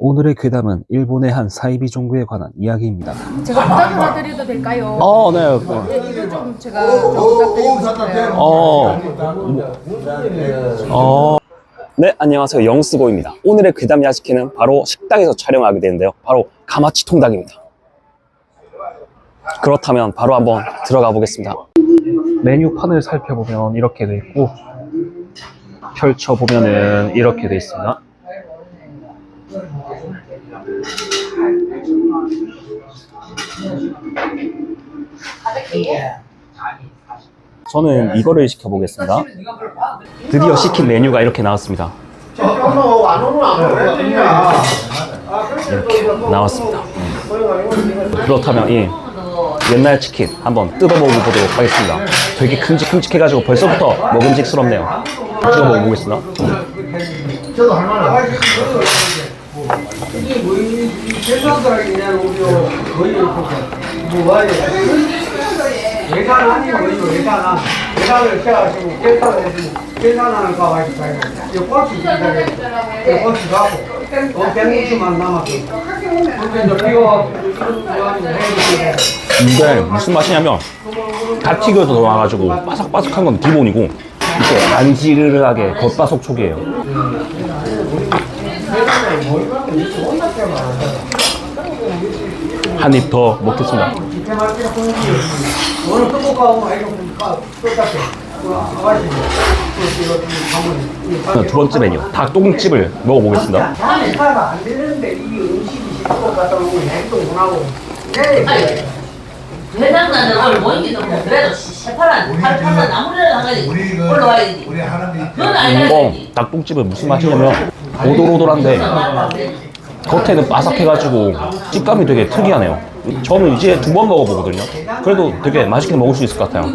오늘의 괴담은 일본의 한 사이비 종교에 관한 이야기입니다. 제가 부탁 하나 드려도 될까요? 네. 네, 이거 좀 제가 좀 부탁드리고 싶어요. 네, 안녕하세요. 영스고입니다. 오늘의 괴담 야식회는 바로 식당에서 촬영하게 되는데요. 바로 가마치 통닭입니다. 그렇다면 바로 한번 들어가 보겠습니다. 메뉴판을 살펴보면 이렇게 돼 있고, 펼쳐보면은 이렇게 돼 있습니다. 저는 이거를 시켜보겠습니다. 드디어 시킨 메뉴가 이렇게 나왔습니다. 이렇게 나왔습니다. 그렇다면 이 옛날 치킨 한번 뜯어 먹어보도록 하겠습니다. 되게 큼직큼직해가지고 벌써부터 먹음직스럽네요. 뜯어 먹어보겠습니다. 계산을 해가지고 계산하는 거 하시고 이거 꼴찌 주세요. 이거 꼴찌 가고 또 150만 남았어. 이게 무슨 맛이냐면 갓 튀겨서 나와가지고 바삭바삭한 건 기본이고 이렇게 안지르르하게 겉바속촉이에요. 한 입 더 먹겠습니다. 두 번째 메뉴 닭똥집을 먹어보겠습니다. 안 되는데 이 음식이 식고 갖다 놓고 행동하고 회장나는 오늘 모임기도 뭐 그래도 새파란 팔팔한 나무를 한 가지 올라와야지. 그건 알려야지. 닭똥집은 무슨 맛이냐면 오돌오돌한데 겉에는 바삭해가지고 식감이 되게 특이하네요. 저는 이제 두 번 먹어보거든요. 그래도 되게 맛있게 먹을 수 있을 것 같아요.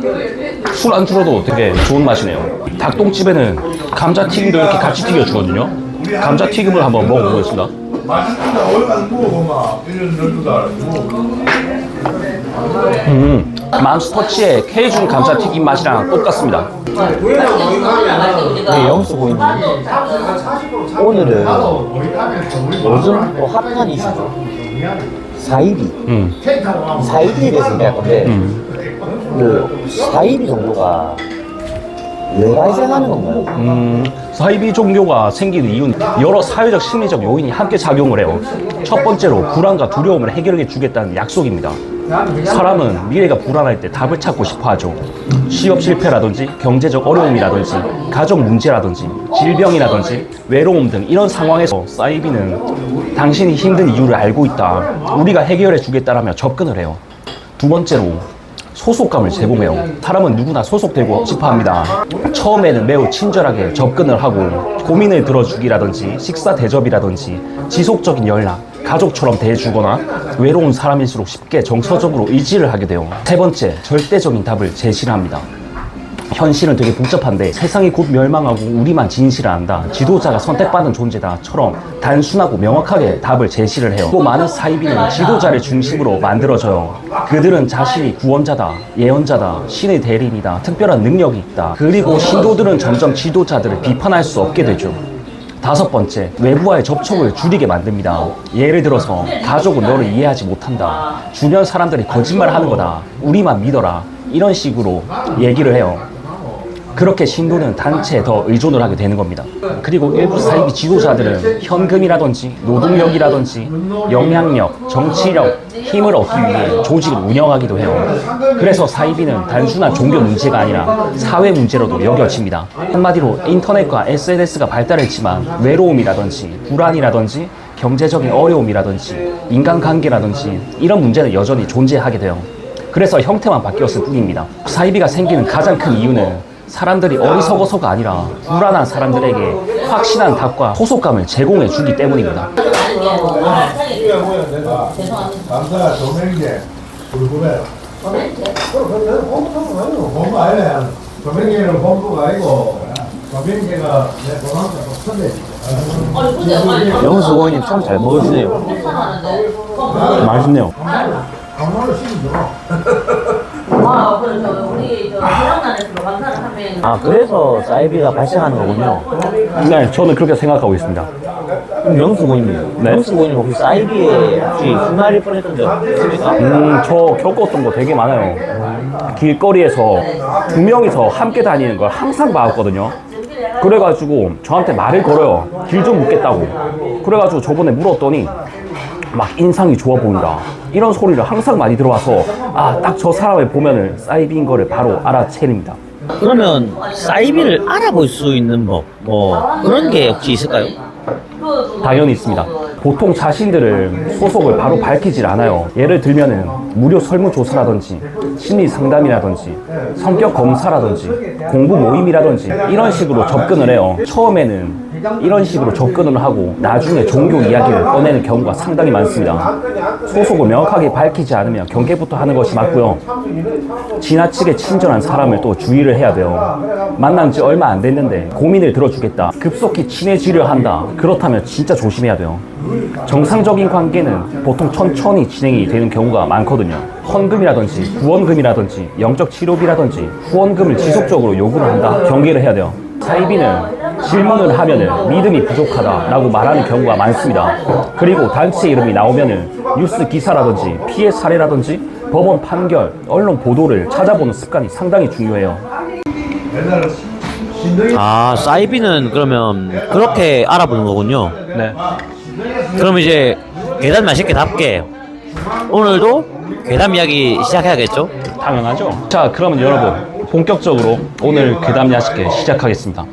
술 안주로도 되게 좋은 맛이네요. 닭똥집에는 감자튀김도 이렇게 같이 튀겨주거든요. 감자튀김을 한번 먹어보겠습니다. 맘스터치의 케이준 감자튀김 맛이랑 똑같습니다. 네, 영수 고객님. 오늘은 요즘 또 핫한 이슈죠. 사이비. 사이비에 대해서 얘기할 건데, 그 사이비 정도가 왜 발생하는 건가요? 사이비 종교가 생기는 이유는 여러 사회적 심리적 요인이 함께 작용을 해요. 첫 번째로 불안과 두려움을 해결해 주겠다는 약속입니다. 사람은 미래가 불안할 때 답을 찾고 싶어 하죠. 취업 실패라든지 경제적 어려움이라든지 가족 문제라든지 질병이라든지 외로움 등 이런 상황에서 사이비는 당신이 힘든 이유를 알고 있다, 우리가 해결해 주겠다라며 접근을 해요. 두 번째로 소속감을 제공해요. 사람은 누구나 소속되고 싶어 합니다. 처음에는 매우 친절하게 접근을 하고 고민을 들어주기라든지 식사 대접이라든지 지속적인 연락, 가족처럼 대해주거나 외로운 사람일수록 쉽게 정서적으로 의지를 하게 돼요. 세 번째, 절대적인 답을 제시를 합니다. 현실은 되게 복잡한데 세상이 곧 멸망하고 우리만 진실을 안다, 지도자가 선택받은 존재다처럼 단순하고 명확하게 답을 제시를 해요. 또 많은 사이비는 지도자를 중심으로 만들어져요. 그들은 자신이 구원자다, 예언자다, 신의 대리인이다, 특별한 능력이 있다. 그리고 신도들은 점점 지도자들을 비판할 수 없게 되죠. 다섯 번째, 외부와의 접촉을 줄이게 만듭니다. 예를 들어서 가족은 너를 이해하지 못한다, 주변 사람들이 거짓말하는 거다, 우리만 믿어라, 이런 식으로 얘기를 해요. 그렇게 신도는 단체에 더 의존을 하게 되는 겁니다. 그리고 일부 사이비 지도자들은 현금이라든지 노동력이라든지 영향력, 정치력, 힘을 얻기 위해 조직을 운영하기도 해요. 그래서 사이비는 단순한 종교 문제가 아니라 사회 문제로도 여겨집니다. 한마디로 인터넷과 SNS가 발달했지만 외로움이라든지 불안이라든지 경제적인 어려움이라든지 인간관계라든지 이런 문제는 여전히 존재하게 돼요. 그래서 형태만 바뀌었을 뿐입니다. 사이비가 생기는 가장 큰 이유는 사람들이 어리석어서가 아니라 불안한 사람들에게 확실한 답과 소속감을 제공해 주기 때문입니다. 감사가 조명제 불구래. 본부 아니래. 조명제는 본부가 아니고 조명제가 내 도망가 선대. 영수 고객님 참 잘 먹으시네요. 맛있네요. 강원을 시키죠. 그래서 우리 해양단에서 방사를 하면. 아, 그래서 사이비가 발생하는 거군요. 네, 저는 그렇게 생각하고 있습니다. 그럼 명수고님, 네. 명수고님 혹시 사이비에 혹시 휘말릴 뻔했던 적 있습니까? 저 겪었던 거 되게 많아요. 길거리에서 두 명이서 함께 다니는 걸 항상 봐왔거든요. 그래가지고 저한테 말을 걸어요. 길 좀 묻겠다고. 그래가지고 저번에 물었더니 막 인상이 좋아 보인다, 이런 소리를 항상 많이 들어와서 아, 딱 저 사람을 보면은 사이비인 거를 바로 알아채립니다. 그러면 사이비를 알아볼 수 있는 법, 뭐 그런 게 혹시 있을까요? 당연히 있습니다. 보통 자신들을 소속을 바로 밝히질 않아요. 예를 들면은 무료 설문조사라든지 심리 상담이라든지 성격 검사라든지 공부 모임이라든지 이런 식으로 접근을 해요. 처음에는 이런 식으로 접근을 하고 나중에 종교 이야기를 꺼내는 경우가 상당히 많습니다. 소속을 명확하게 밝히지 않으면 경계부터 하는 것이 맞고요. 지나치게 친절한 사람을 또 주의를 해야 돼요. 만난 지 얼마 안 됐는데 고민을 들어주겠다, 급속히 친해지려 한다, 그렇다면 진짜 조심해야 돼요. 정상적인 관계는 보통 천천히 진행이 되는 경우가 많거든요. 헌금이라든지 구원금이라든지 영적 치료비라든지 후원금을 지속적으로 요구를 한다, 경계를 해야 돼요. 사이비는 질문을 하면은 믿음이 부족하다라고 말하는 경우가 많습니다. 그리고 단체 이름이 나오면은 뉴스 기사라든지 피해 사례라든지 법원 판결, 언론 보도를 찾아보는 습관이 상당히 중요해요. 아, 사이비는 그러면 그렇게 알아보는 거군요. 네. 그럼 이제 괴담 맛있게답게 오늘도 괴담 이야기 시작해야겠죠? 당연하죠. 자, 그러면 여러분 본격적으로 오늘 괴담 야식회 시작하겠습니다.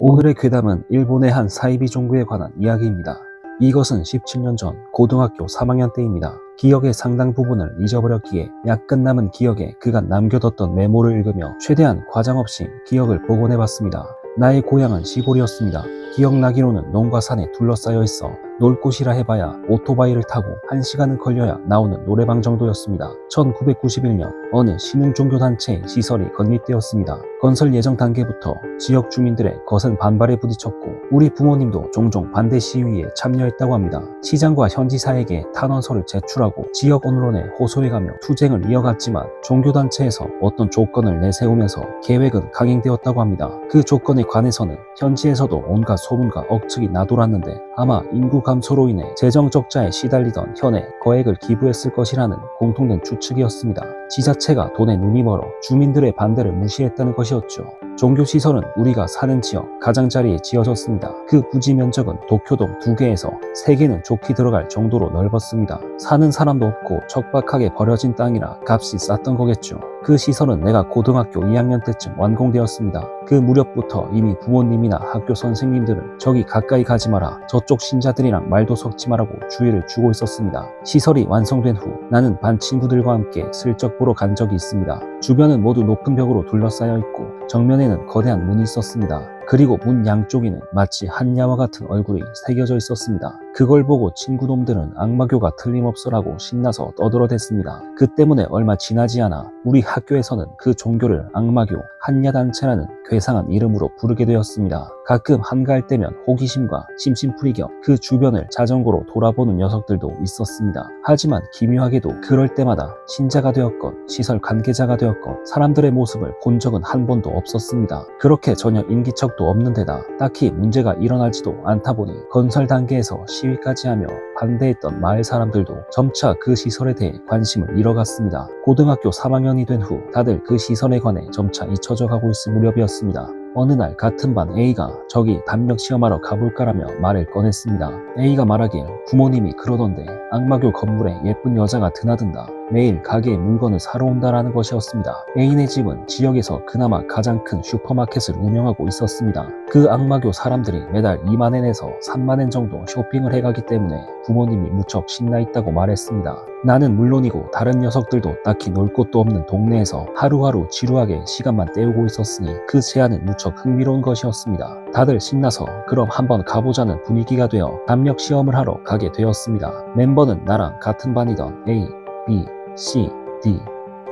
오늘의 괴담은 일본의 한 사이비 종교에 관한 이야기입니다. 이것은 17년 전 고등학교 3학년 때입니다. 기억의 상당 부분을 잊어버렸기에 약간 남은 기억에 그간 남겨뒀던 메모를 읽으며 최대한 과장 없이 기억을 복원해봤습니다. 나의 고향은 시골이었습니다. 기억나기로는 농과 산에 둘러싸여 있어 놀 곳이라 해봐야 오토바이를 타고 1시간은 걸려야 나오는 노래방 정도였습니다. 1991년 어느 신흥종교단체의 시설이 건립되었습니다. 건설 예정 단계부터 지역 주민들의 거센 반발에 부딪혔고 우리 부모님도 종종 반대 시위에 참여했다고 합니다. 시장과 현지사에게 탄원서를 제출하고 지역 언론에 호소해가며 투쟁을 이어갔지만 종교단체에서 어떤 조건을 내세우면서 계획은 강행되었다고 합니다. 그 조건에 관해서는 현지에서도 온갖 소문과 억측이 나돌았는데 아마 인구 감소로 인해 재정 적자에 시달리던 현에 거액을 기부했을 것이라는 공통된 추측이었습니다. 지자체가 돈에 눈이 멀어 주민들의 반대를 무시했다는 것이었죠. 종교시설은 우리가 사는 지역 가장자리에 지어졌습니다. 그 부지 면적은 도쿄돔 2개에서 3개는 좋게 들어갈 정도로 넓었습니다. 사는 사람도 없고 척박하게 버려진 땅이라 값이 쌌던 거겠죠. 그 시설은 내가 고등학교 2학년 때쯤 완공되었습니다. 그 무렵부터 이미 부모님이나 학교 선생님들은 저기 가까이 가지 마라, 저쪽 신자들이랑 말도 섞지 마라고 주의를 주고 있었습니다. 시설이 완성된 후 나는 반 친구들과 함께 슬쩍 보러 간 적이 있습니다. 주변은 모두 높은 벽으로 둘러싸여 있고 정면에는 거대한 문이 있었습니다. 그리고 문 양쪽에는 마치 한야와 같은 얼굴이 새겨져 있었습니다. 그걸 보고 친구놈들은 악마교가 틀림없어라고 신나서 떠들어댔습니다. 그 때문에 얼마 지나지 않아 우리 학교에서는 그 종교를 악마교, 한야단체라는 괴상한 이름으로 부르게 되었습니다. 가끔 한가할 때면 호기심과 심심풀이 겸 그 주변을 자전거로 돌아보는 녀석들도 있었습니다. 하지만 기묘하게도 그럴 때마다 신자가 되었건 시설 관계자가 되었건 사람들의 모습을 본 적은 한 번도 없었습니다. 그렇게 전혀 인기척도 없는 데다 딱히 문제가 일어나지도 않다 보니 건설 단계에서 시위까지 하며 반대했던 마을 사람들도 점차 그 시설에 대해 관심을 잃어갔습니다. 고등학교 3학년이 된 후 다들 그 시설에 관해 점차 잊혀져 가고 있을 무렵이었습니다. 어느 날 같은 반 A가 저기 담력 시험하러 가볼까라며 말을 꺼냈습니다. A가 말하길 부모님이 그러던데 악마교 건물에 예쁜 여자가 드나든다. 매일 가게에 물건을 사러 온다라는 것이었습니다. A네 집은 지역에서 그나마 가장 큰 슈퍼마켓을 운영하고 있었습니다. 그 악마교 사람들이 매달 2만엔 에서 3만엔 정도 쇼핑을 해가기 때문에 부모님이 무척 신나 있다고 말했습니다. 나는 물론이고 다른 녀석들도 딱히 놀 곳도 없는 동네에서 하루하루 지루하게 시간만 때우고 있었으니 그 제안은 무척 흥미로운 것이었습니다. 다들 신나서 그럼 한번 가보자는 분위기가 되어 담력 시험을 하러 가게 되었습니다. 멤버는 나랑 같은 반이던 A, B, C, D,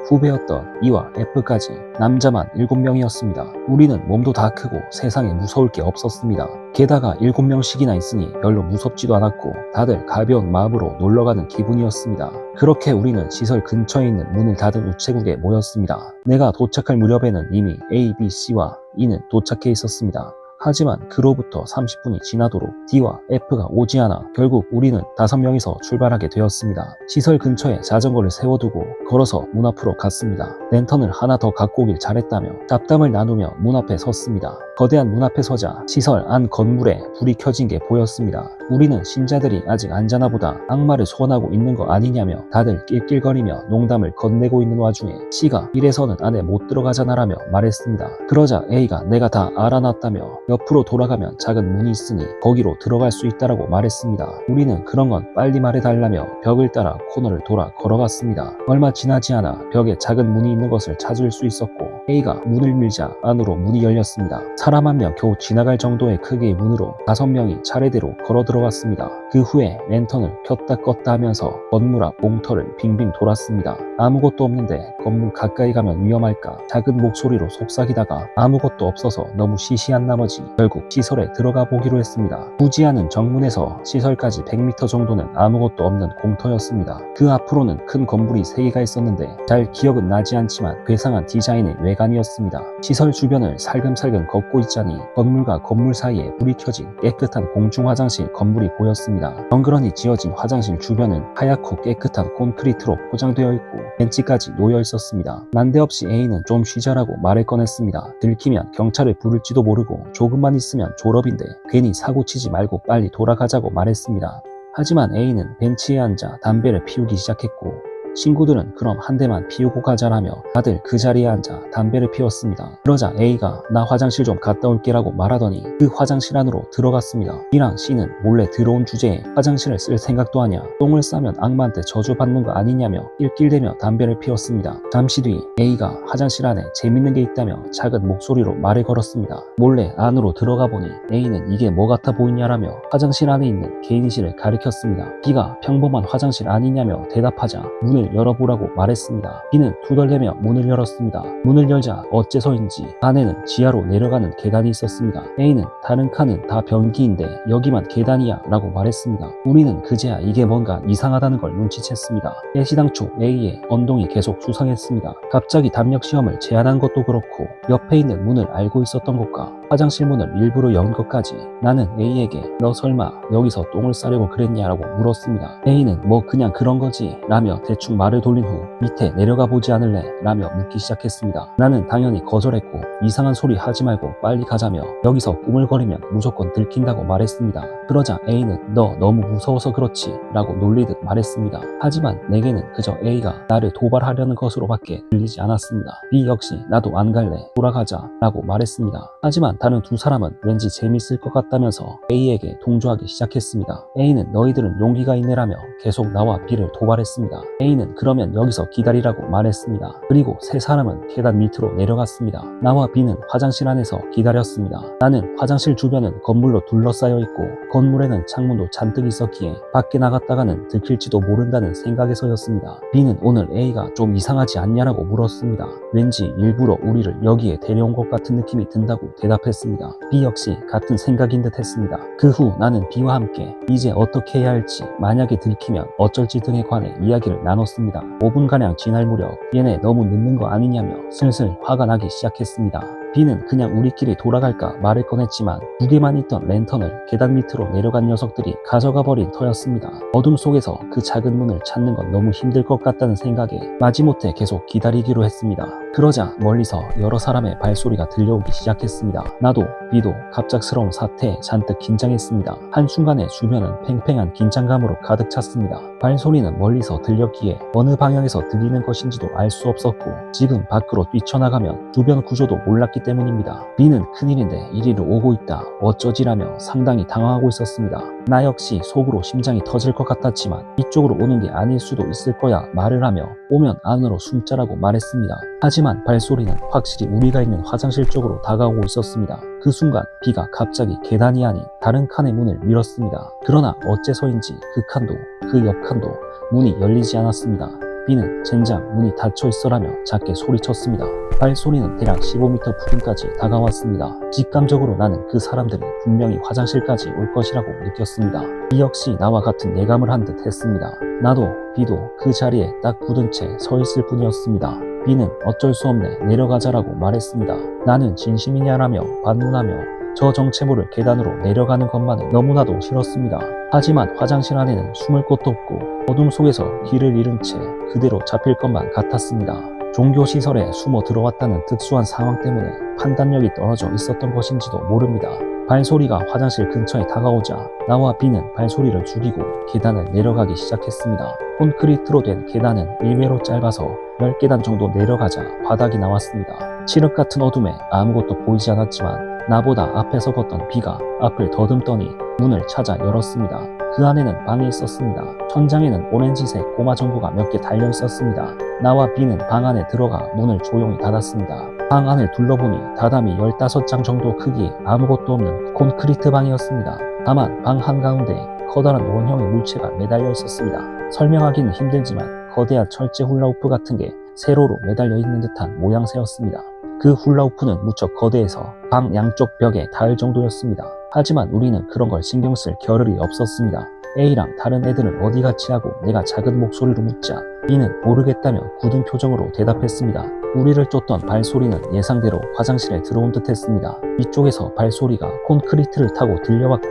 후배였던 E와 F까지 남자만 7명이었습니다. 우리는 몸도 다 크고 세상에 무서울 게 없었습니다. 게다가 7명씩이나 있으니 별로 무섭지도 않았고 다들 가벼운 마음으로 놀러가는 기분이었습니다. 그렇게 우리는 시설 근처에 있는 문을 닫은 우체국에 모였습니다. 내가 도착할 무렵에는 이미 A, B, C와 E는 도착해 있었습니다. 하지만 그로부터 30분이 지나도록 D와 F가 오지 않아 결국 우리는 5명이서 출발하게 되었습니다. 시설 근처에 자전거를 세워두고 걸어서 문 앞으로 갔습니다. 랜턴을 하나 더 갖고 오길 잘했다며 잡담을 나누며 문 앞에 섰습니다. 거대한 문 앞에 서자 시설 안 건물에 불이 켜진 게 보였습니다. 우리는 신자들이 아직 안 자나 보다 악마를 소환하고 있는 거 아니냐며 다들 낄낄거리며 농담을 건네고 있는 와중에 C가 이래서는 안에 못 들어가잖아라며 말했습니다. 그러자 A가 내가 다 알아놨다며 옆으로 돌아가면 작은 문이 있으니 거기로 들어갈 수 있다라고 말했습니다. 우리는 그런 건 빨리 말해달라며 벽을 따라 코너를 돌아 걸어갔습니다. 얼마 지나지 않아 벽에 작은 문이 있는 것을 찾을 수 있었고 A가 문을 밀자 안으로 문이 열렸습니다. 사람 한 명 겨우 지나갈 정도의 크기의 문으로 5명이 차례대로 걸어 들어갔습니다. 그 후에 랜턴을 켰다 껐다 하면서 건물 앞 몽터를 빙빙 돌았습니다. 아무것도 없는데 건물 가까이 가면 위험할까 작은 목소리로 속삭이다가 아무것도 없어서 너무 시시한 나머지 결국 시설에 들어가 보기로 했습니다. 굳이 않은 정문에서 시설까지 100m 정도는 아무것도 없는 공터였습니다. 그 앞으로는 큰 건물이 3개가 있었는데 잘 기억은 나지 않지만 괴상한 디자인의 외관이었습니다. 시설 주변을 살금살금 걷고 있자니 건물과 건물 사이에 불이 켜진 깨끗한 공중 화장실 건물이 보였습니다. 덩그러니 지어진 화장실 주변은 하얗고 깨끗한 콘크리트로 포장되어 있고 벤치까지 놓여 있었습니다. 난데없이 A는 좀 쉬자라고 말을 꺼냈습니다. 들키면 경찰을 부를지도 모르고 조금만 있으면 졸업인데 괜히 사고 치지 말고 빨리 돌아가자고 말했습니다. 하지만 A는 벤치에 앉아 담배를 피우기 시작했고 친구들은 그럼 한 대만 피우고 가자라며 다들 그 자리에 앉아 담배를 피웠습니다. 그러자 A가 나 화장실 좀 갔다 올게라고 말하더니 그 화장실 안으로 들어갔습니다. B랑 C는 몰래 들어온 주제에 화장실을 쓸 생각도 하냐 똥을 싸면 악마한테 저주받는 거 아니냐며 낄낄대며 담배를 피웠습니다. 잠시 뒤 A가 화장실 안에 재밌는 게 있다며 작은 목소리로 말을 걸었습니다. 몰래 안으로 들어가 보니 A는 이게 뭐 같아 보이냐라며 화장실 안에 있는 개인실을 가리켰습니다. B가 평범한 화장실 아니냐며 대답하자 문을 열어보라고 말했습니다. B는 투덜대며 문을 열었습니다. 문을 열자 어째서인지 안에는 지하로 내려가는 계단이 있었습니다. A는 다른 칸은 다 변기인데 여기만 계단이야 라고 말했습니다. 우리는 그제야 이게 뭔가 이상하다는 걸 눈치챘습니다. 애시당초 A의 언동이 계속 수상했습니다. 갑자기 담력 시험을 제안한 것도 그렇고 옆에 있는 문을 알고 있었던 것과 화장실 문을 일부러 연 것까지 나는 A에게 너 설마 여기서 똥을 싸려고 그랬냐라고 물었습니다. A는 뭐 그냥 그런 거지 라며 대충 말을 돌린 후 밑에 내려가 보지 않을래? 라며 묻기 시작했습니다. 나는 당연히 거절했고 이상한 소리 하지 말고 빨리 가자며 여기서 꾸물거리면 무조건 들킨다고 말했습니다. 그러자 A는 너 너무 무서워서 그렇지 라고 놀리듯 말했습니다. 하지만 내게는 그저 A가 나를 도발하려는 것으로밖에 들리지 않았습니다. B 역시 나도 안 갈래 돌아가자 라고 말했습니다. 하지만 다른 두 사람은 왠지 재밌을 것 같다면서 A에게 동조하기 시작했습니다. A는 너희들은 용기가 있네라며 계속 나와 B를 도발했습니다. A는 그러면 여기서 기다리라고 말했습니다. 그리고 세 사람은 계단 밑으로 내려갔습니다. 나와 B는 화장실 안에서 기다렸습니다. 나는 화장실 주변은 건물로 둘러싸여 있고 건물에는 창문도 잔뜩 있었기에 밖에 나갔다가는 들킬지도 모른다는 생각에서였습니다. B는 오늘 A가 좀 이상하지 않냐라고 물었습니다. 왠지 일부러 우리를 여기에 데려온 것 같은 느낌이 든다고 대답했습니다. B 역시 같은 생각인 듯 했습니다. 그 후 나는 B와 함께 이제 어떻게 해야 할지 만약에 들키면 어쩔지 등에 관해 이야기를 나눴습니다. 5분가량 지날 무렵 얘네 너무 늦는 거 아니냐며 슬슬 화가 나기 시작했습니다. B는 그냥 우리끼리 돌아갈까 말을 꺼냈지만 2개만 있던 랜턴을 계단 밑으로 내려간 녀석들이 가져가 버린 터였습니다. 어둠 속에서 그 작은 문을 찾는 건 너무 힘들 것 같다는 생각에 마지못해 계속 기다리기로 했습니다. 그러자 멀리서 여러 사람의 발소리가 들려오기 시작했습니다. 나도 B도 갑작스러운 사태에 잔뜩 긴장했습니다. 한순간에 주변은 팽팽한 긴장감으로 가득 찼습니다. 발소리는 멀리서 들렸기에 어느 방향에서 들리는 것인지도 알 수 없었고 지금 밖으로 뛰쳐나가면 주변 구조도 몰랐기 때문입니다. B는 큰일인데 이리로 오고 있다 어쩌지라며 상당히 당황하고 있었습니다. 나 역시 속으로 심장이 터질 것 같았지만 이쪽으로 오는 게 아닐 수도 있을 거야 말을 하며 오면 안으로 숨자라고 말했습니다. 하지만 발소리는 확실히 우리가 있는 화장실 쪽으로 다가오고 있었습니다. 그 순간 B가 갑자기 계단이 아닌 다른 칸의 문을 밀었습니다. 그러나 어째서인지 그 칸도 그 옆 칸도 문이 열리지 않았습니다. B는 젠장 문이 닫혀 있어라며 작게 소리쳤습니다. 발소리는 대략 15m 부근까지 다가왔습니다. 직감적으로 나는 그 사람들이 분명히 화장실까지 올 것이라고 느꼈습니다. B 역시 나와 같은 예감을 한 듯 했습니다. 나도 B도 그 자리에 딱 굳은 채 서 있을 뿐이었습니다. B는 어쩔 수 없네 내려가자라고 말했습니다. 나는 진심이냐라며 반문하며 저 정체모를 계단으로 내려가는 것만은 너무나도 싫었습니다. 하지만 화장실 안에는 숨을 곳도 없고 어둠 속에서 길을 잃은 채 그대로 잡힐 것만 같았습니다. 종교시설에 숨어 들어왔다는 특수한 상황 때문에 판단력이 떨어져 있었던 것인지도 모릅니다. 발소리가 화장실 근처에 다가오자 나와 B는 발소리를 죽이고 계단을 내려가기 시작했습니다. 콘크리트로 된 계단은 일매로 짧아서 10계단 정도 내려가자 바닥이 나왔습니다. 칠흑 같은 어둠에 아무것도 보이지 않았지만 나보다 앞에 서 걷던 B가 앞을 더듬더니 문을 찾아 열었습니다. 그 안에는 방이 있었습니다. 천장에는 오렌지색 꼬마 전구가 몇 개 달려 있었습니다. 나와 B는 방 안에 들어가 문을 조용히 닫았습니다. 방 안을 둘러보니 다담이 15장 정도 크기의 아무것도 없는 콘크리트 방이었습니다. 다만 방 한가운데 커다란 원형의 물체가 매달려 있었습니다. 설명하기는 힘들지만 거대한 철제 훌라후프 같은 게 세로로 매달려 있는 듯한 모양새였습니다. 그 훌라후프는 무척 거대해서 방 양쪽 벽에 닿을 정도였습니다. 하지만 우리는 그런 걸 신경 쓸 겨를이 없었습니다. A랑 다른 애들은 어디 갔지 하고 내가 작은 목소리로 묻자 B는 모르겠다며 굳은 표정으로 대답했습니다. 우리를 쫓던 발소리는 예상대로 화장실에 들어온 듯 했습니다. 이쪽에서 발소리가 콘크리트를 타고 들려왔고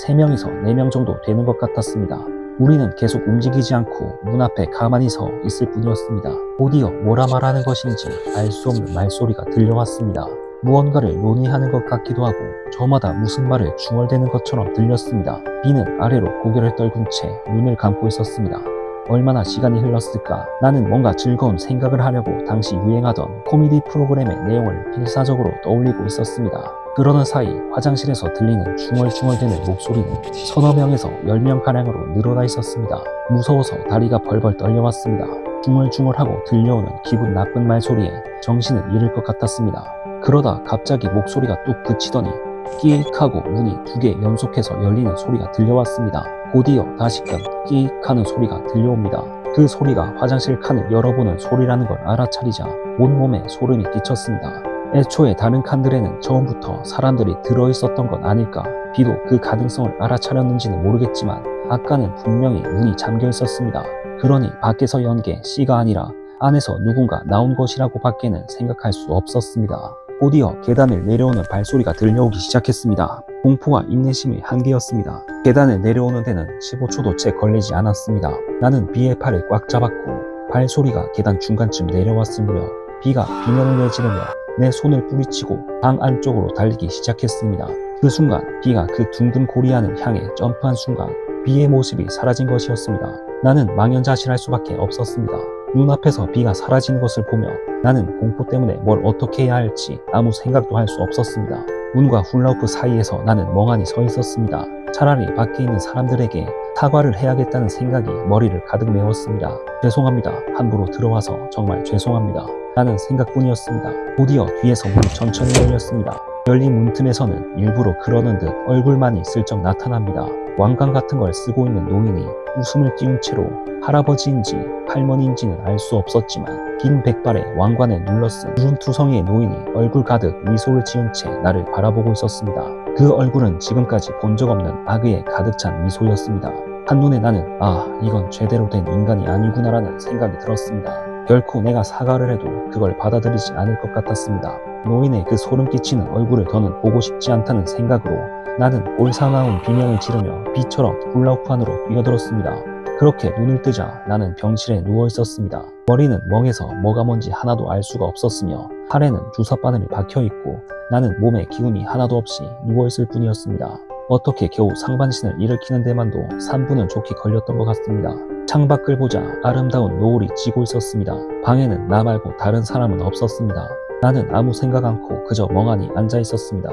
3명에서 4명 정도 되는 것 같았습니다. 우리는 계속 움직이지 않고 문 앞에 가만히 서 있을 뿐이었습니다. 곧이어 뭐라 말하는 것인지 알 수 없는 말소리가 들려왔습니다. 무언가를 논의하는 것 같기도 하고 저마다 무슨 말을 중얼대는 것처럼 들렸습니다. B는 아래로 고개를 떨군 채 눈을 감고 있었습니다. 얼마나 시간이 흘렀을까? 나는 뭔가 즐거운 생각을 하려고 당시 유행하던 코미디 프로그램의 내용을 필사적으로 떠올리고 있었습니다. 그러는 사이 화장실에서 들리는 중얼중얼대는 목소리는 서너 명에서 10명가량으로 늘어나 있었습니다. 무서워서 다리가 벌벌 떨려왔습니다. 중얼중얼하고 들려오는 기분 나쁜 말소리에 정신을 잃을 것 같았습니다. 그러다 갑자기 목소리가 뚝 그치더니 끼익 하고 문이 2개 연속해서 열리는 소리가 들려왔습니다. 곧이어 다시금 끼익 하는 소리가 들려옵니다. 그 소리가 화장실 칸을 열어보는 소리라는 걸 알아차리자 온몸에 소름이 끼쳤습니다. 애초에 다른 칸들에는 처음부터 사람들이 들어있었던 건 아닐까. B도 그 가능성을 알아차렸는지는 모르겠지만 아까는 분명히 문이 잠겨 있었습니다. 그러니 밖에서 연 게 C가 아니라 안에서 누군가 나온 것이라고 밖에는 생각할 수 없었습니다. 곧이어 계단을 내려오는 발소리가 들려오기 시작했습니다. 공포와 인내심의 한계였습니다. 계단을 내려오는 데는 15초도 채 걸리지 않았습니다. 나는 B의 팔을 꽉 잡았고 발소리가 계단 중간쯤 내려왔을 무렵 B가 비명을 내지르며 내 손을 뿌리치고 방 안쪽으로 달리기 시작했습니다. 그 순간 B가 그 둥근 고리안을 향해 점프한 순간 B의 모습이 사라진 것이었습니다. 나는 망연자실할 수밖에 없었습니다. 눈앞에서 B가 사라지는 것을 보며 나는 공포 때문에 뭘 어떻게 해야 할지 아무 생각도 할 수 없었습니다. 문과 훌라후프 사이에서 나는 멍하니 서 있었습니다. 차라리 밖에 있는 사람들에게 사과를 해야겠다는 생각이 머리를 가득 메웠습니다. 죄송합니다. 함부로 들어와서 정말 죄송합니다. 라는 생각뿐이었습니다. 곧이어 뒤에서 문이 천천히 열렸습니다. 열린 문틈에서는 일부러 그러는 듯 얼굴만이 슬쩍 나타납니다. 왕관 같은 걸 쓰고 있는 노인이 웃음을 띄운 채로 할아버지인지 할머니인지는 알 수 없었지만 긴 백발에 왕관을 눌러쓴 주름투성이의 노인이 얼굴 가득 미소를 지은 채 나를 바라보고 있었습니다. 그 얼굴은 지금까지 본 적 없는 악의에 가득 찬 미소였습니다. 한눈에 나는 이건 제대로 된 인간이 아니구나라는 생각이 들었습니다. 결코 내가 사과를 해도 그걸 받아들이지 않을 것 같았습니다. 노인의 그 소름 끼치는 얼굴을 더는 보고 싶지 않다는 생각으로 나는 올사나운 비명을 지르며 B처럼 훌라후프 안으로 뛰어들었습니다. 그렇게 눈을 뜨자 나는 병실에 누워 있었습니다. 머리는 멍해서 뭐가 뭔지 하나도 알 수가 없었으며 팔에는 주사바늘이 박혀있고 나는 몸에 기운이 하나도 없이 누워있을 뿐이었습니다. 어떻게 겨우 상반신을 일으키는 데만도 3분은 좋게 걸렸던 것 같습니다. 창밖을 보자 아름다운 노을이 지고 있었습니다. 방에는 나 말고 다른 사람은 없었습니다. 나는 아무 생각 않고 그저 멍하니 앉아 있었습니다.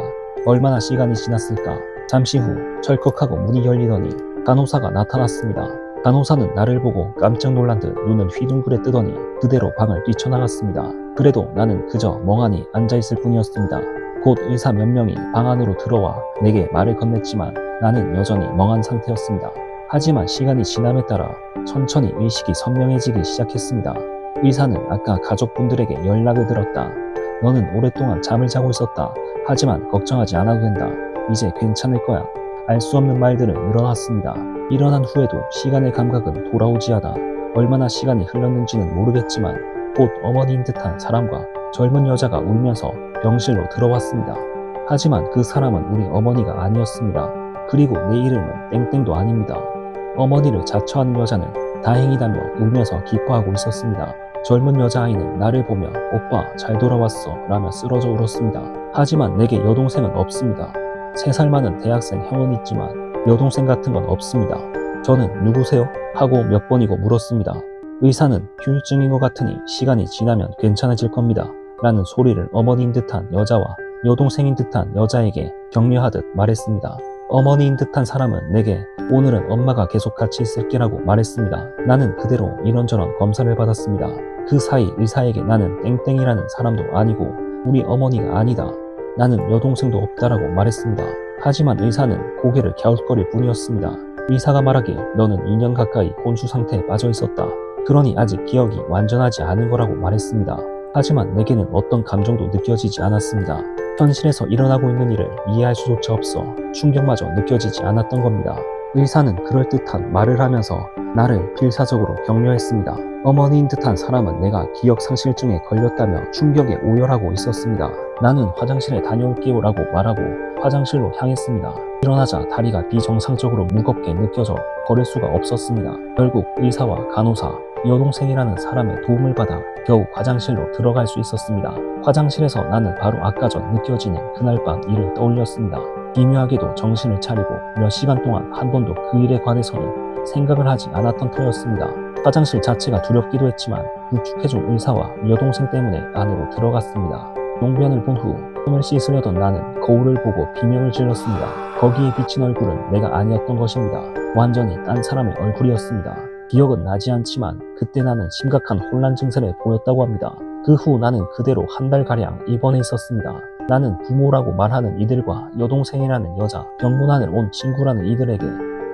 얼마나 시간이 지났을까? 잠시 후 철컥하고 문이 열리더니 간호사가 나타났습니다. 간호사는 나를 보고 깜짝 놀란 듯 눈을 휘둥그레 뜨더니 그대로 방을 뛰쳐나갔습니다. 그래도 나는 그저 멍하니 앉아있을 뿐이었습니다. 곧 의사 몇 명이 방 안으로 들어와 내게 말을 건넸지만 나는 여전히 멍한 상태였습니다. 하지만 시간이 지남에 따라 천천히 의식이 선명해지기 시작했습니다. 의사는 아까 가족분들에게 연락을 드렸다. 너는 오랫동안 잠을 자고 있었다. 하지만 걱정하지 않아도 된다. 이제 괜찮을 거야. 알 수 없는 말들은 늘어났습니다. 일어난 후에도 시간의 감각은 돌아오지 않아 얼마나 시간이 흘렀는지는 모르겠지만 곧 어머니인 듯한 사람과 젊은 여자가 울면서 병실로 들어왔습니다. 하지만 그 사람은 우리 어머니가 아니었습니다. 그리고 내 이름은 땡땡도 아닙니다. 어머니를 자처하는 여자는 다행이다며 울면서 기뻐하고 있었습니다. 젊은 여자아이는 나를 보며 오빠 잘 돌아왔어 라며 쓰러져 울었습니다. 하지만 내게 여동생은 없습니다. 3살 많은 대학생 형은 있지만 여동생 같은 건 없습니다. 저는 누구세요? 하고 몇 번이고 물었습니다. 의사는 휴유증인 것 같으니 시간이 지나면 괜찮아질 겁니다. 라는 소리를 어머니인 듯한 여자와 여동생인 듯한 여자에게 격려하듯 말했습니다. 어머니인 듯한 사람은 내게 오늘은 엄마가 계속 같이 있을게라고 말했습니다. 나는 그대로 이런저런 검사를 받았습니다. 그 사이 의사에게 나는 땡땡이라는 사람도 아니고 우리 어머니가 아니다. 나는 여동생도 없다라고 말했습니다. 하지만 의사는 고개를 갸웃거릴 뿐이었습니다. 의사가 말하길 너는 2년 가까이 혼수 상태에 빠져 있었다. 그러니 아직 기억이 완전하지 않은 거라고 말했습니다. 하지만 내게는 어떤 감정도 느껴지지 않았습니다. 현실에서 일어나고 있는 일을 이해할 수조차 없어 충격마저 느껴지지 않았던 겁니다. 의사는 그럴듯한 말을 하면서 나를 필사적으로 격려했습니다. 어머니인 듯한 사람은 내가 기억상실증에 걸렸다며 충격에 오열하고 있었습니다. 나는 화장실에 다녀올게요 라고 말하고 화장실로 향했습니다. 일어나자 다리가 비정상적으로 무겁게 느껴져 걸을 수가 없었습니다. 결국 의사와 간호사, 여동생이라는 사람의 도움을 받아 겨우 화장실로 들어갈 수 있었습니다. 화장실에서 나는 바로 아까 전 느껴지는 그날 밤 일을 떠올렸습니다. 기묘하게도 정신을 차리고 몇 시간 동안 한 번도 그 일에 관해서는 생각을 하지 않았던 터였습니다. 화장실 자체가 두렵기도 했지만 구축해준 의사와 여동생 때문에 안으로 들어갔습니다. 용변을 본 후 손을 씻으려던 나는 거울을 보고 비명을 질렀습니다. 거기에 비친 얼굴은 내가 아니었던 것입니다. 완전히 딴 사람의 얼굴이었습니다. 기억은 나지 않지만 그때 나는 심각한 혼란 증세를 보였다고 합니다. 그 후 나는 그대로 한 달가량 입원해 있었습니다. 나는 부모라고 말하는 이들과 여동생이라는 여자, 병문안을 온 친구라는 이들에게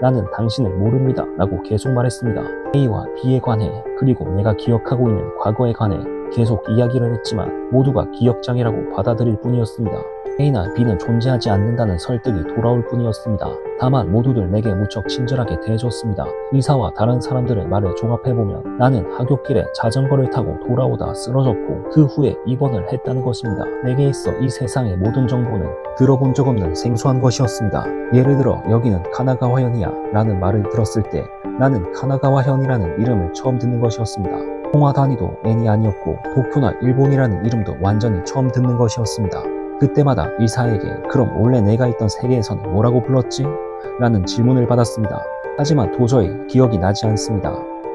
나는 당신을 모릅니다 라고 계속 말했습니다. A와 B에 관해 그리고 내가 기억하고 있는 과거에 관해 계속 이야기를 했지만 모두가 기억장애라고 받아들일 뿐이었습니다. A나 B는 존재하지 않는다는 설득이 돌아올 뿐이었습니다. 다만 모두들 내게 무척 친절하게 대해줬습니다. 의사와 다른 사람들의 말을 종합해보면 나는 하굣길에 자전거를 타고 돌아오다 쓰러졌고 그 후에 입원을 했다는 것입니다. 내게 있어 이 세상의 모든 정보는 들어본 적 없는 생소한 것이었습니다. 예를 들어 여기는 카나가와현이야 라는 말을 들었을 때 나는 카나가와현이라는 이름을 처음 듣는 것이었습니다. 통화 단위도 N이 아니었고 도쿄나 일본이라는 이름도 완전히 처음 듣는 것이었습니다. 그때마다 의사에게 그럼 원래 내가 있던 세계에서는 뭐라고 불렀지? 라는 질문을 받았습니다. 하지만 도저히 기억이 나지 않습니다.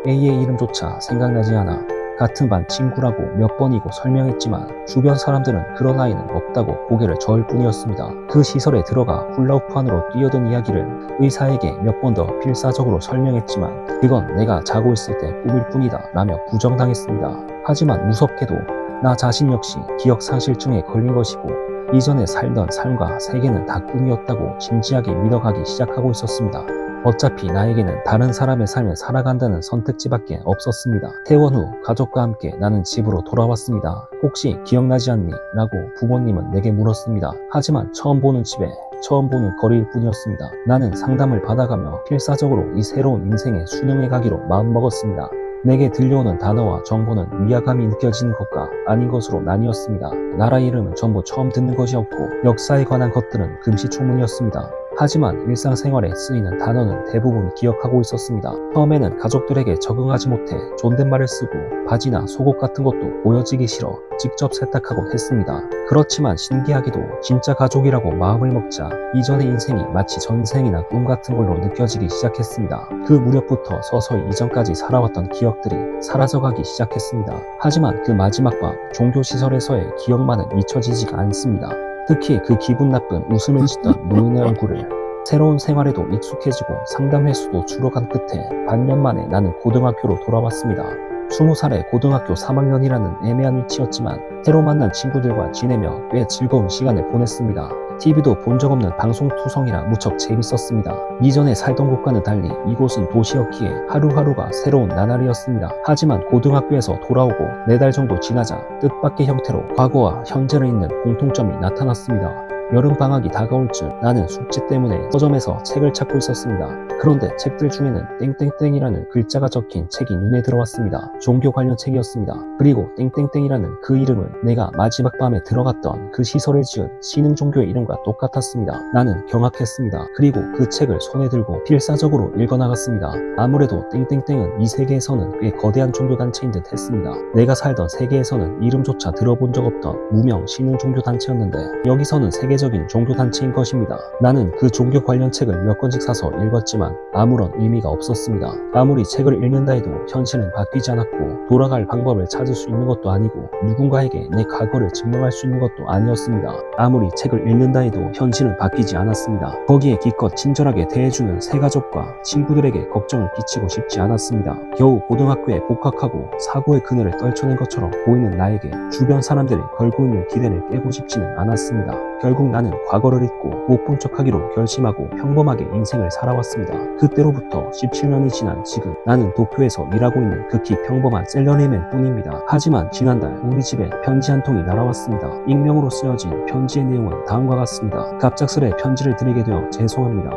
A의 이름조차 생각나지 않아 같은 반 친구라고 몇 번이고 설명했지만 주변 사람들은 그런 아이는 없다고 고개를 저을 뿐이었습니다. 그 시설에 들어가 훌라후프 안으로 뛰어든 이야기를 의사에게 몇 번 더 필사적으로 설명했지만 그건 내가 자고 있을 때 꿈일 뿐이다 라며 부정당했습니다. 하지만 무섭게도 나 자신 역시 기억상실증에 걸린 것이고 이전에 살던 삶과 세계는 다 꿈이었다고 진지하게 믿어가기 시작하고 있었습니다. 어차피 나에게는 다른 사람의 삶을 살아간다는 선택지밖에 없었습니다. 퇴원 후 가족과 함께 나는 집으로 돌아왔습니다. 혹시 기억나지 않니? 라고 부모님은 내게 물었습니다. 하지만 처음 보는 집에 처음 보는 거리일 뿐이었습니다. 나는 상담을 받아가며 필사적으로 이 새로운 인생에 순응해 가기로 마음먹었습니다. 내게 들려오는 단어와 정보는 위화감이 느껴지는 것과 아닌 것으로 나뉘었습니다. 나라 이름은 전부 처음 듣는 것이었고 역사에 관한 것들은 금시초문이었습니다. 하지만 일상생활에 쓰이는 단어는 대부분 기억하고 있었습니다. 처음에는 가족들에게 적응하지 못해 존댓말을 쓰고 바지나 속옷 같은 것도 보여지기 싫어 직접 세탁하곤 했습니다. 그렇지만 신기하게도 진짜 가족이라고 마음을 먹자 이전의 인생이 마치 전생이나 꿈 같은 걸로 느껴지기 시작했습니다. 그 무렵부터 서서히 이전까지 살아왔던 기억들이 사라져가기 시작했습니다. 하지만 그 마지막 밤 종교시설에서의 기억만은 잊혀지지가 않습니다. 특히 그 기분 나쁜 웃음을 짓던 노인의 얼굴을 새로운 생활에도 익숙해지고 상담 횟수도 줄어간 끝에 반년 만에 나는 고등학교로 돌아왔습니다. 20살에 고등학교 3학년이라는 애매한 위치였지만 새로 만난 친구들과 지내며 꽤 즐거운 시간을 보냈습니다. TV도 본 적 없는 방송투성이라 무척 재밌었습니다. 이전에 살던 곳과는 달리 이곳은 도시였기에 하루하루가 새로운 나날이었습니다. 하지만 고등학교에서 돌아오고 4달 정도 지나자 뜻밖의 형태로 과거와 현재를 잇는 공통점이 나타났습니다. 여름방학이 다가올 즈음 나는 숙제 때문에 서점에서 책을 찾고 있었습니다. 그런데 책들 중에는 땡땡땡이라는 글자가 적힌 책이 눈에 들어왔습니다. 종교 관련 책이었습니다. 그리고 땡땡땡이라는 그 이름은 내가 마지막 밤에 들어갔던 그 시설을 지은 신흥종교의 이름과 똑같았습니다. 나는 경악했습니다. 그리고 그 책을 손에 들고 필사적으로 읽어나갔습니다. 아무래도 땡땡땡은 이 세계에서는 꽤 거대한 종교단체인 듯 했습니다. 내가 살던 세계에서는 이름조차 들어본 적 없던 무명 신흥종교단체였는데 여기서는 세계적인 종교단체인 것입니다. 나는 그 종교 관련 책을 몇 권씩 사서 읽었지만 아무런 의미가 없었습니다. 아무리 책을 읽는다 해도 현실은 바뀌지 않았고 돌아갈 방법을 찾을 수 있는 것도 아니고 누군가에게 내 과거를 증명할 수 있는 것도 아니었습니다. 아무리 책을 읽는다 해도 현실은 바뀌지 않았습니다. 거기에 기껏 친절하게 대해주는 새 가족과 친구들에게 걱정을 끼치고 싶지 않았습니다. 겨우 고등학교에 복학하고 사고의 그늘을 떨쳐낸 것처럼 보이는 나에게 주변 사람들이 걸고 있는 기대를 깨고 싶지는 않았습니다. 결국 나는 과거를 잊고 못 본 척하기로 결심하고 평범하게 인생을 살아왔습니다. 그때로부터 17년이 지난 지금 나는 도쿄에서 일하고 있는 극히 평범한 셀러리맨 뿐입니다. 하지만 지난달 우리 집에 편지 한 통이 날아왔습니다. 익명으로 쓰여진 편지의 내용은 다음과 같습니다. 갑작스레 편지를 드리게 되어 죄송합니다.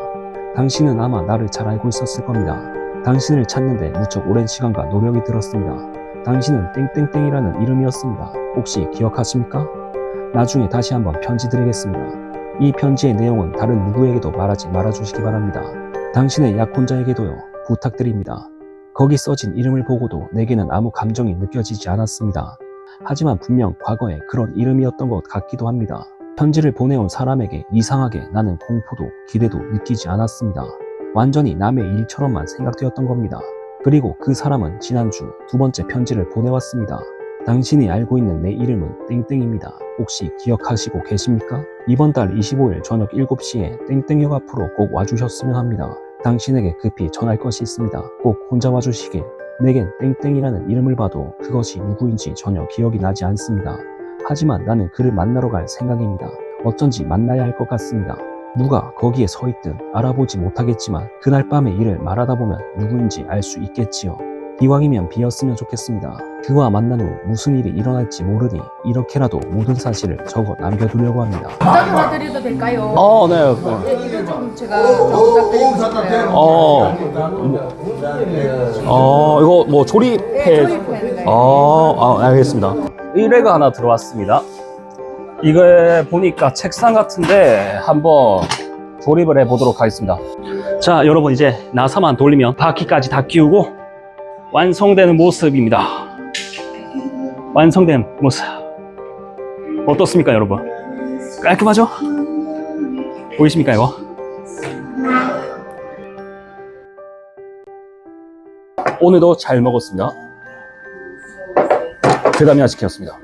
당신은 아마 나를 잘 알고 있었을 겁니다. 당신을 찾는데 무척 오랜 시간과 노력이 들었습니다. 당신은 땡땡땡이라는 이름이었습니다. 혹시 기억하십니까? 나중에 다시 한번 편지 드리겠습니다. 이 편지의 내용은 다른 누구에게도 말하지 말아주시기 바랍니다. 당신의 약혼자에게도요. 부탁드립니다. 거기 써진 이름을 보고도 내게는 아무 감정이 느껴지지 않았습니다. 하지만 분명 과거에 그런 이름이었던 것 같기도 합니다. 편지를 보내온 사람에게 이상하게 나는 공포도 기대도 느끼지 않았습니다. 완전히 남의 일처럼만 생각되었던 겁니다. 그리고 그 사람은 지난주 2번째 편지를 보내왔습니다. 당신이 알고 있는 내 이름은 땡땡입니다. 혹시 기억하시고 계십니까? 이번 달 25일 저녁 7시에 땡땡역 앞으로 꼭 와주셨으면 합니다. 당신에게 급히 전할 것이 있습니다. 꼭 혼자 와주시길. 내겐 땡땡이라는 이름을 봐도 그것이 누구인지 전혀 기억이 나지 않습니다. 하지만 나는 그를 만나러 갈 생각입니다. 어쩐지 만나야 할 것 같습니다. 누가 거기에 서 있든 알아보지 못하겠지만 그날 밤의 일을 말하다 보면 누구인지 알 수 있겠지요. 이왕이면 비었으면 좋겠습니다. 그와 만난 후 무슨 일이 일어날지 모르니 이렇게라도 모든 사실을 적어 남겨두려고 합니다. 부탁 하나 드려도 될까요? 네. 네, 이거 좀 제가 좀 부탁드리고 싶어요. 이거 뭐 조립해. 네, 조립해야 알겠습니다. 의뢰가 하나 들어왔습니다. 이거 보니까 책상 같은데 한번 조립을 해 보도록 하겠습니다. 자, 여러분 이제 나사만 돌리면 바퀴까지 다 끼우고 완성되는 모습입니다. 완성된 모습. 어떻습니까, 여러분? 깔끔하죠? 보이십니까, 이거? 오늘도 잘 먹었습니다. 대담이나 시켰습니다.